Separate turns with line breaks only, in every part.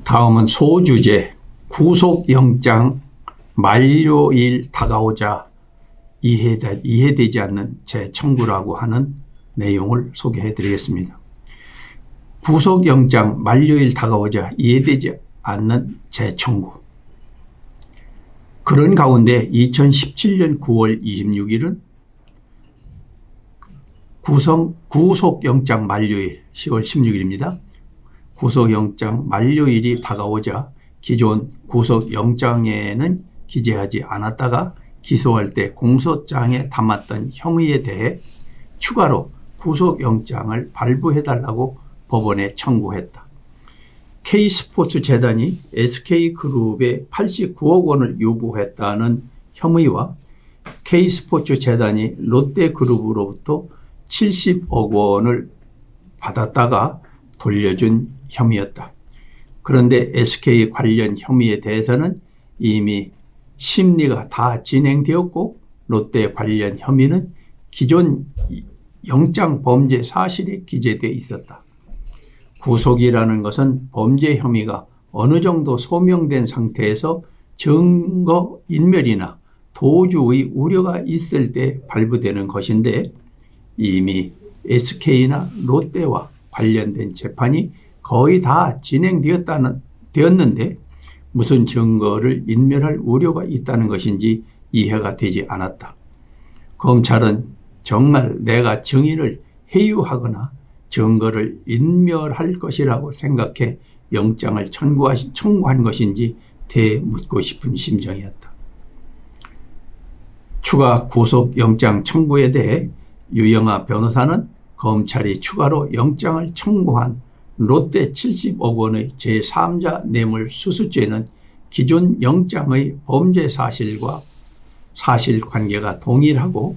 다음은 소주제, 구속영장 만료일 다가오자 이해되지 않는 재청구라고 하는 내용을 소개해 드리겠습니다. 구속영장 만료일 다가오자 이해되지 않는 재청구. 그런 가운데 2017년 9월 26일은 구속영장 만료일 10월 16일입니다. 구속영장 만료일이 다가오자 기존 구속영장에는 기재하지 않았다가 기소할 때 공소장에 담았던 혐의에 대해 추가로 구속영장을 발부해달라고 법원에 청구했다. K스포츠재단이 SK그룹에 89억 원을 요구했다는 혐의와 K스포츠재단이 롯데그룹으로부터 70억 원을 받았다가 돌려준 혐의였다. 그런데 SK 관련 혐의에 대해서는 이미 심리가 다 진행되었고 롯데 관련 혐의는 기존 영장 범죄 사실에 기재되어 있었다. 구속이라는 것은 범죄 혐의가 어느 정도 소명된 상태에서 증거 인멸이나 도주의 우려가 있을 때 발부되는 것인데 이미 SK나 롯데와 관련된 재판이 거의 다 진행되었는데 무슨 증거를 인멸할 우려가 있다는 것인지 이해가 되지 않았다. 검찰은 정말 내가 증인을 회유하거나 증거를 인멸할 것이라고 생각해 영장을 청구한 것인지 되묻고 싶은 심정이었다. 추가 구속영장 청구에 대해 유영하 변호사는 검찰이 추가로 영장을 청구한 롯데 70억 원의 제3자 뇌물수수죄는 기존 영장의 범죄 사실과 사실관계가 동일하고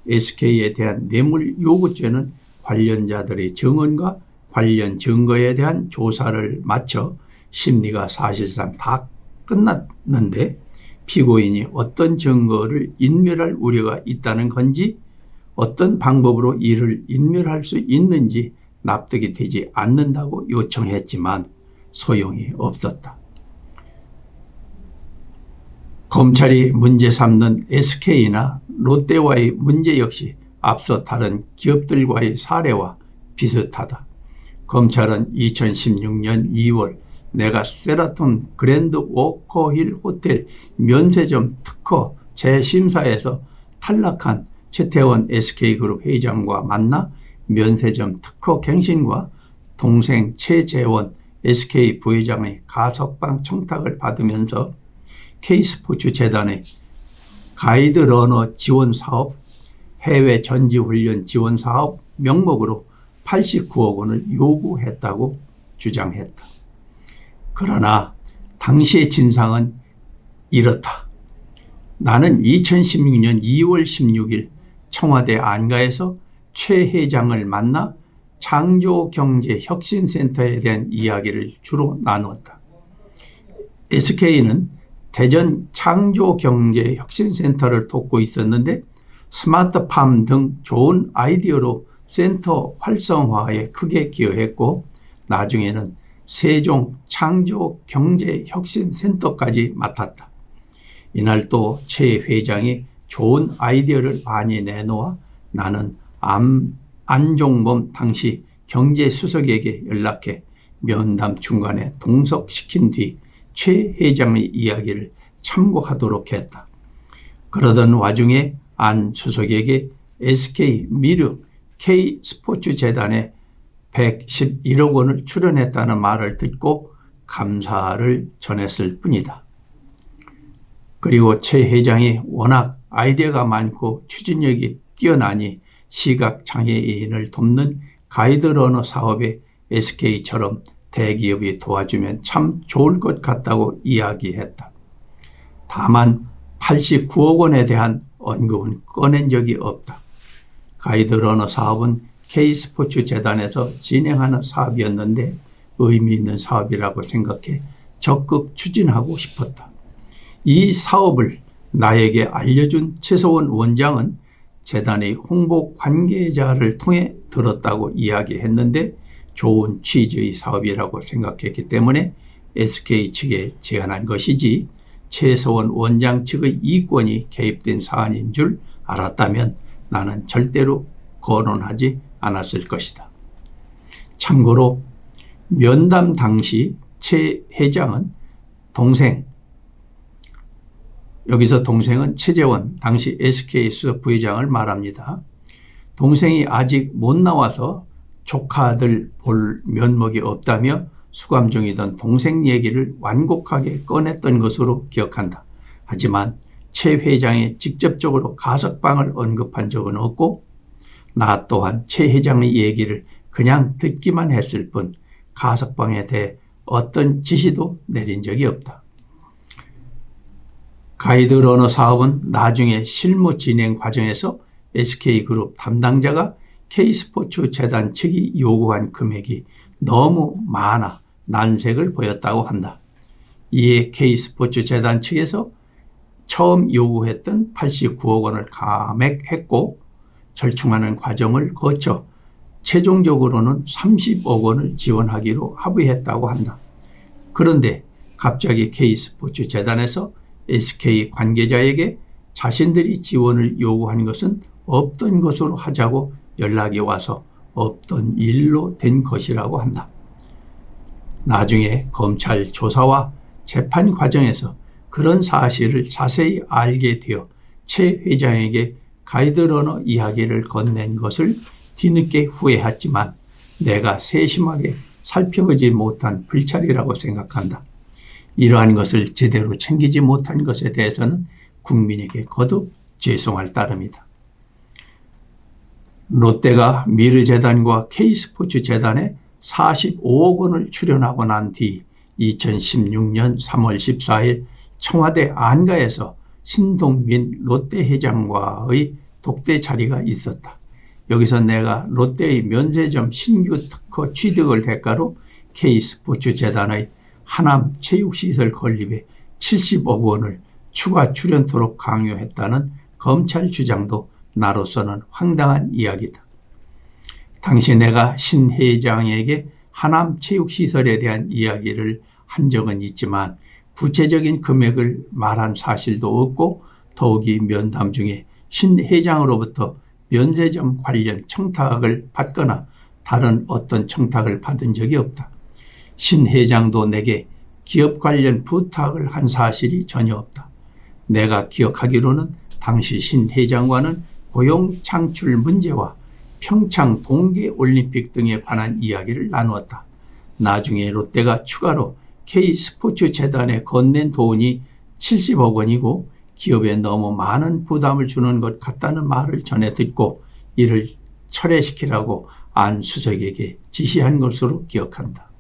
SK에 대한 뇌물 요구죄는 관련자들의 증언과 관련 증거에 대한 조사를 마쳐 심리가 사실상 다 끝났는데 피고인이 어떤 증거를 인멸할 우려가 있다는 건지 어떤 방법으로 이를 인멸할 수 있는지 납득이 되지 않는다고 요청했지만 소용이 없었다. 검찰이 문제 삼는 SK나 롯데와의 문제 역시 앞서 다른 기업들과의 사례와 비슷하다. 검찰은 2016년 2월 내가 세라톤 그랜드 워커힐 호텔 면세점 특허 재심사에서 탈락한 최태원 SK그룹 회장과 만나 면세점 특허 갱신과 동생 최재원 SK 부회장의 가석방 청탁을 받으면서 K스포츠재단의 가이드러너 지원사업, 해외 전지훈련 지원사업 명목으로 89억 원을 요구했다고 주장했다. 그러나 당시의 진상은 이렇다. 나는 2016년 2월 16일 청와대 안가에서 최 회장을 만나 창조경제혁신센터에 대한 이야기를 주로 나누었다. SK는 대전 창조경제혁신센터를 돕고 있었는데 스마트팜 등 좋은 아이디어로 센터 활성화에 크게 기여했고 나중에는 세종 창조경제혁신센터까지 맡았다. 이날 또 최 회장이 좋은 아이디어를 많이 내놓아 나는 안종범 당시 경제수석에게 연락해 면담 중간에 동석시킨 뒤 최 회장의 이야기를 참고하도록 했다. 그러던 와중에 안 수석에게 SK 미르 K스포츠재단에 111억 원을 출연했다는 말을 듣고 감사를 전했을 뿐이다. 그리고 최 회장이 워낙 아이디어가 많고 추진력이 뛰어나니 시각장애인을 돕는 가이드러너 사업에 SK처럼 대기업이 도와주면 참 좋을 것 같다고 이야기했다. 다만 89억 원에 대한 언급은 꺼낸 적이 없다. 가이드러너 사업은 K스포츠재단에서 진행하는 사업이었는데 의미 있는 사업이라고 생각해 적극 추진하고 싶었다. 이 사업을 나에게 알려준 최서원 원장은 재단의 홍보 관계자를 통해 들었다고 이야기했는데 좋은 취지의 사업이라고 생각했기 때문에 SK 측에 제안한 것이지 최서원 원장 측의 이권이 개입된 사안인 줄 알았다면 나는 절대로 거론하지 않았을 것이다. 참고로 면담 당시 최 회장은 동생, 여기서 동생은 최재원 당시 SK 수석 부회장을 말합니다. 동생이 아직 못 나와서 조카들 볼 면목이 없다며 수감 중이던 동생 얘기를 완곡하게 꺼냈던 것으로 기억한다. 하지만 최 회장이 직접적으로 가석방을 언급한 적은 없고 나 또한 최 회장의 얘기를 그냥 듣기만 했을 뿐 가석방에 대해 어떤 지시도 내린 적이 없다. 가이드러너 사업은 나중에 실무 진행 과정에서 SK그룹 담당자가 K스포츠 재단 측이 요구한 금액이 너무 많아 난색을 보였다고 한다. 이에 K스포츠 재단 측에서 처음 요구했던 89억 원을 감액했고 절충하는 과정을 거쳐 최종적으로는 30억 원을 지원하기로 합의했다고 한다. 그런데 갑자기 K스포츠 재단에서 SK 관계자에게 자신들이 지원을 요구한 것은 없던 것으로 하자고 연락이 와서 없던 일로 된 것이라고 한다. 나중에 검찰 조사와 재판 과정에서 그런 사실을 자세히 알게 되어 최 회장에게 가이드러너 이야기를 건넨 것을 뒤늦게 후회했지만 내가 세심하게 살펴보지 못한 불찰이라고 생각한다. 이러한 것을 제대로 챙기지 못한 것에 대해서는 국민에게 거듭 죄송할 따름이다. 롯데가 미르재단과 K스포츠재단에 45억 원을 출연하고 난 뒤 2016년 3월 14일 청와대 안가에서 신동민 롯데 회장과의 독대 자리가 있었다. 여기서 내가 롯데의 면세점 신규 특허 취득을 대가로 K스포츠재단의 하남 체육시설 건립에 70억 원을 추가 출연토록 강요했다는 검찰 주장도 나로서는 황당한 이야기다. 당시 내가 신 회장에게 하남 체육시설에 대한 이야기를 한 적은 있지만 구체적인 금액을 말한 사실도 없고 더욱이 면담 중에 신 회장으로부터 면세점 관련 청탁을 받거나 다른 어떤 청탁을 받은 적이 없다. 신 회장도 내게 기업 관련 부탁을 한 사실이 전혀 없다. 내가 기억하기로는 당시 신 회장과는 고용 창출 문제와 평창 동계올림픽 등에 관한 이야기를 나누었다. 나중에 롯데가 추가로 K스포츠재단에 건넨 돈이 70억 원이고 기업에 너무 많은 부담을 주는 것 같다는 말을 전해 듣고 이를 철회시키라고 안 수석에게 지시한 것으로 기억한다.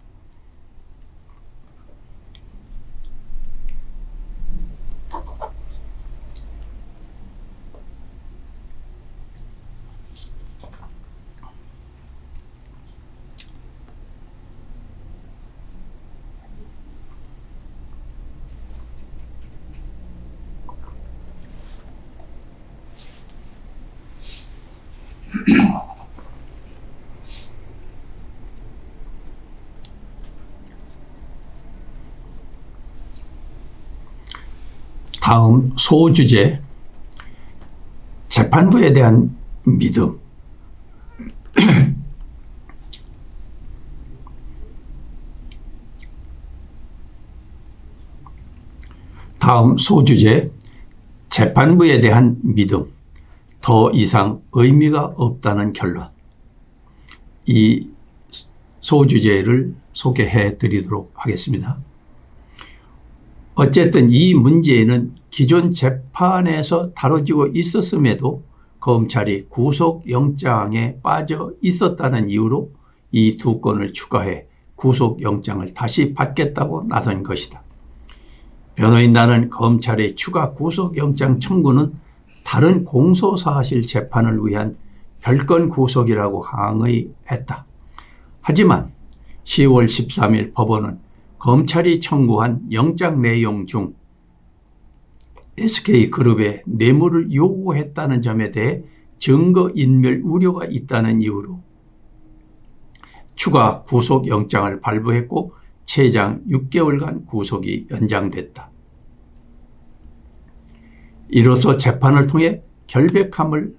다음 소주제, 재판부에 대한 믿음. 다음 소주제, 재판부에 대한 믿음. 더 이상 의미가 없다는 결론. 이 소주제를 소개해 드리도록 하겠습니다. 어쨌든 이 문제는 기존 재판에서 다뤄지고 있었음에도 검찰이 구속영장에 빠져 있었다는 이유로 이 두 건을 추가해 구속영장을 다시 받겠다고 나선 것이다. 변호인단은 검찰의 추가 구속영장 청구는 다른 공소사실 재판을 위한 별건 구속이라고 항의했다. 하지만 10월 13일 법원은 검찰이 청구한 영장 내용 중 SK그룹에 뇌물을 요구했다는 점에 대해 증거인멸 우려가 있다는 이유로 추가 구속영장을 발부했고 최장 6개월간 구속이 연장됐다. 이로써 재판을 통해 결백함을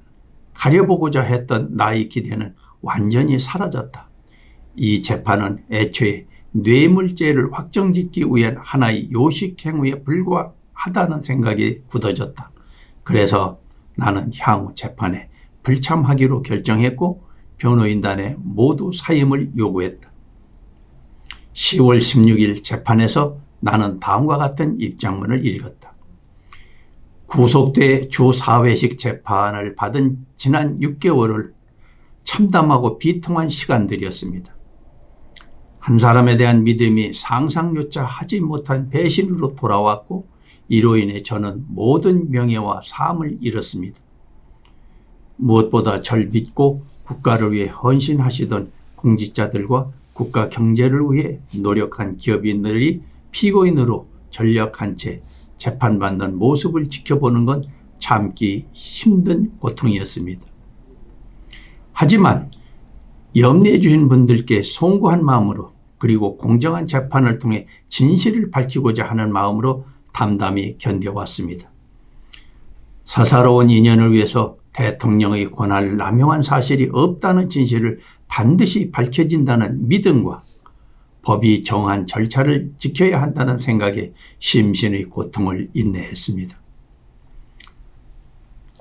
가려보고자 했던 나의 기대는 완전히 사라졌다. 이 재판은 애초에 뇌물죄를 확정짓기 위한 하나의 요식행위에 불과하다는 생각이 굳어졌다. 그래서 나는 향후 재판에 불참하기로 결정했고 변호인단에 모두 사임을 요구했다. 10월 16일 재판에서 나는 다음과 같은 입장문을 읽었다. 구속돼 주 4회씩 재판을 받은 지난 6개월을 참담하고 비통한 시간들이었습니다. 한 사람에 대한 믿음이 상상조차 하지 못한 배신으로 돌아왔고 이로 인해 저는 모든 명예와 삶을 잃었습니다. 무엇보다 절 믿고 국가를 위해 헌신하시던 공직자들과 국가 경제를 위해 노력한 기업인들이 피고인으로 전역한 채 재판받는 모습을 지켜보는 건 참기 힘든 고통이었습니다. 하지만 염려해 주신 분들께 송구한 마음으로 그리고 공정한 재판을 통해 진실을 밝히고자 하는 마음으로 담담히 견뎌왔습니다. 사사로운 인연을 위해서 대통령의 권한을 남용한 사실이 없다는 진실을 반드시 밝혀진다는 믿음과 법이 정한 절차를 지켜야 한다는 생각에 심신의 고통을 인내했습니다.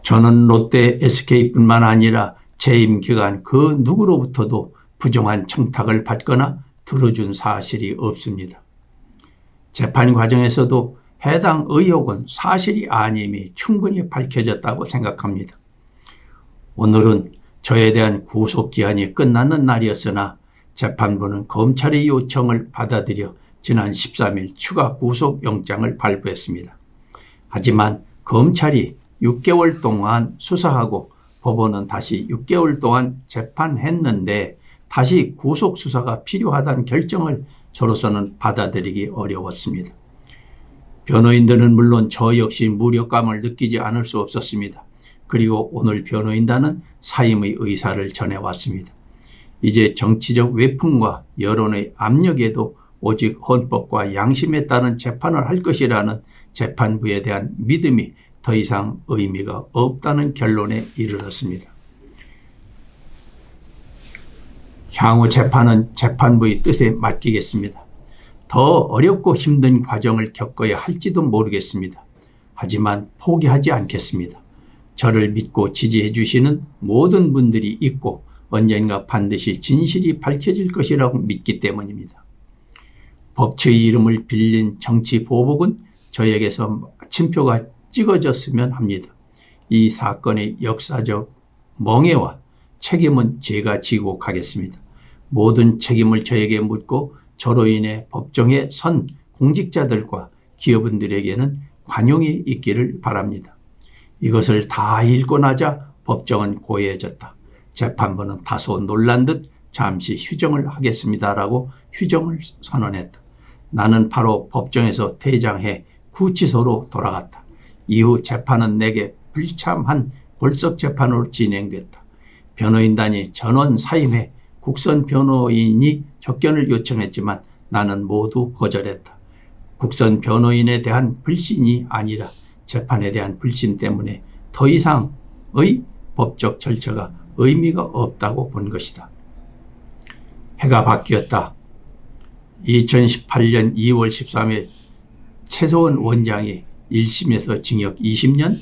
저는 롯데 SK뿐만 아니라 재임 기간 그 누구로부터도 부정한 청탁을 받거나 들어준 사실이 없습니다. 재판 과정에서도 해당 의혹은 사실이 아님이 충분히 밝혀졌다고 생각합니다. 오늘은 저에 대한 구속기한이 끝나는 날이었으나 재판부는 검찰의 요청을 받아들여 지난 13일 추가 구속영장을 발부했습니다. 하지만 검찰이 6개월 동안 수사하고 법원은 다시 6개월 동안 재판했는데 다시 구속수사가 필요하다는 결정을 저로서는 받아들이기 어려웠습니다. 변호인들은 물론 저 역시 무력감을 느끼지 않을 수 없었습니다. 그리고 오늘 변호인단은 사임의 의사를 전해왔습니다. 이제 정치적 외풍과 여론의 압력에도 오직 헌법과 양심에 따른 재판을 할 것이라는 재판부에 대한 믿음이 더 이상 의미가 없다는 결론에 이르렀습니다. 향후 재판은 재판부의 뜻에 맡기겠습니다. 더 어렵고 힘든 과정을 겪어야 할지도 모르겠습니다. 하지만 포기하지 않겠습니다. 저를 믿고 지지해 주시는 모든 분들이 있고 언젠가 반드시 진실이 밝혀질 것이라고 믿기 때문입니다. 법치의 이름을 빌린 정치 보복은 저에게서 마침표가 찍어졌으면 합니다. 이 사건의 역사적 멍해와 책임은 제가 지고 가겠습니다. 모든 책임을 저에게 묻고 저로 인해 법정에 선 공직자들과 기업인들에게는 관용이 있기를 바랍니다. 이것을 다 읽고 나자 법정은 고요해졌다. 재판부는 다소 놀란 듯 잠시 휴정을 하겠습니다라고 휴정을 선언했다. 나는 바로 법정에서 퇴장해 구치소로 돌아갔다. 이후 재판은 내게 불참한 골석 재판으로 진행됐다. 변호인단이 전원 사임해 국선 변호인이 접견을 요청했지만 나는 모두 거절했다. 국선 변호인에 대한 불신이 아니라 재판에 대한 불신 때문에 더 이상의 법적 절차가 의미가 없다고 본 것이다. 해가 바뀌었다. 2018년 2월 13일 최소원 원장이 1심에서 징역 20년,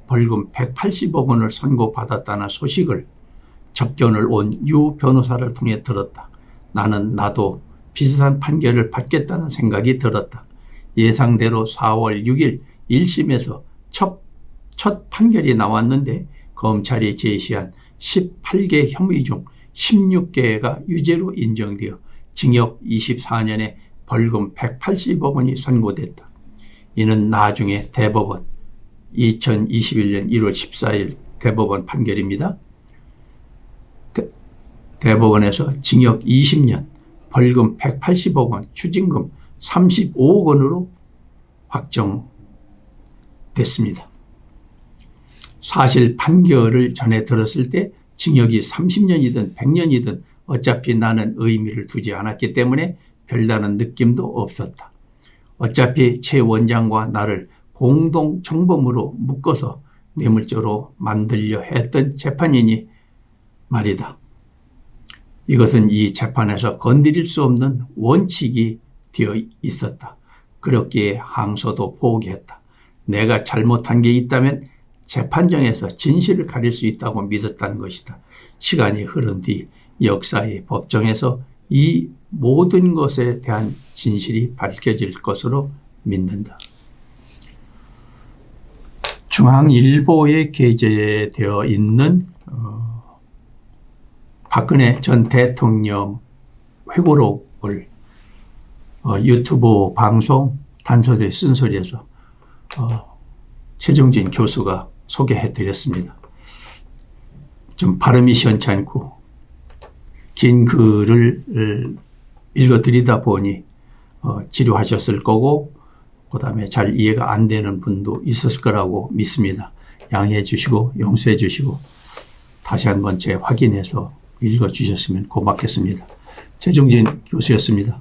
벌금 180억 원을 선고받았다는 소식을 접견을 온 유 변호사를 통해 들었다. 나도 비슷한 판결을 받겠다는 생각이 들었다. 예상대로 4월 6일 1심에서 첫 판결이 나왔는데 검찰이 제시한 18개 혐의 중 16개가 유죄로 인정되어 징역 24년에 벌금 180억 원이 선고됐다. 이는 나중에 대법원 2021년 1월 14일 대법원 판결입니다. 대법원에서 징역 20년, 벌금 180억 원, 추징금 35억 원으로 됐습니다. 사실 판결을 전해 들었을 때 징역이 30년이든 100년이든 어차피 나는 의미를 두지 않았기 때문에 별다른 느낌도 없었다. 어차피 최 원장과 나를 공동 정범으로 묶어서 뇌물죄로 만들려 했던 재판이니 말이다. 이것은 이 재판에서 건드릴 수 없는 원칙이 되어 있었다. 그렇기에 항소도 포기했다. 내가 잘못한 게 있다면 재판정에서 진실을 가릴 수 있다고 믿었다는 것이다. 시간이 흐른 뒤 역사의 법정에서 이 모든 것에 대한 진실이 밝혀질 것으로 믿는다. 중앙일보에 게재되어 있는 박근혜 전 대통령 회고록을 유튜브 방송 단서대 쓴소리에서 최종진 교수가 소개해 드렸습니다. 좀 발음이 시원찮고 긴 글을 읽어드리다 보니 지루하셨을 거고 그다음에 잘 이해가 안 되는 분도 있었을 거라고 믿습니다. 양해해 주시고 용서해 주시고 다시 한번 확인해서 읽어주셨으면 고맙겠습니다. 최종진 교수였습니다.